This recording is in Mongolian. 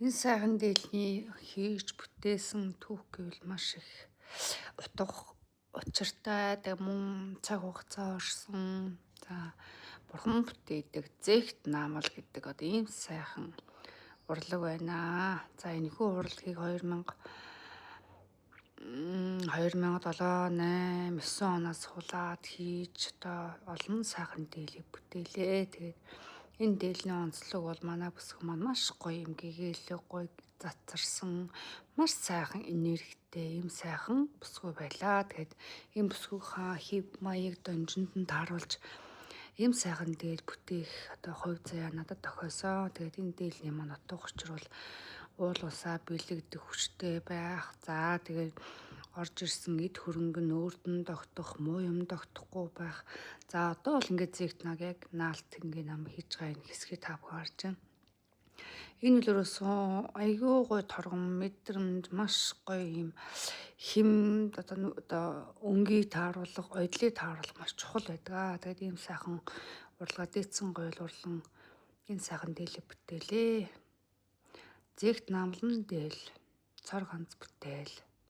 Энэ сайхан дэлний хийж бүтээсэн түүх гэвэл маш их утга учиртай мөн цаг хугацаа орсон. За бурхан бүтээдэг зэгт наамал гэдэг одоо ийм сайхан урлаг байна. За энэхүү урлагийг 2007, 8, 9 оноос хулаад хийж одоо олон сайхан дээлийг бүтээлээ. Тэгээд энэ дээлний онцлог бол манай бүсгүй маань маш гоё юм, гэгээлэг гоё затарсан маш сайхан энергитэй ийм сайхан бүсгүй байлаа. Тэгээд энэ бүсгүйхаа хэв маяг донжинд нь тааруулж ийм сайхан дээл бүтээх одоо хувь заяа надад тохиосоо. Тэгээд энэ дээлний маань утга учир бол уул усаа бэлэгдэх хүчтэй байх. За тэгээд орж ирсэн эд хөрөнгө нь өөрт нь тогтох, муу юм тогтохгүй байх. За одоо бол ингээд зэгт наг яг наалт ингээ нам хийж байгаа энэ хэсгийг та бүхэн харж байна. Энэ үлрээс айгүй гоё торгон мэдрэмж маш гоё юм хим одоо өнгийг тааруулах, ойдлыг тааруулах маш чухал байдаг. Тэгээд ийм сайхан урлагаа дээдсэн гоёл урлан энэ сайхан дээлийг бүтээлээ. Зэгт наамлан дээл, цор ганц бүтээл.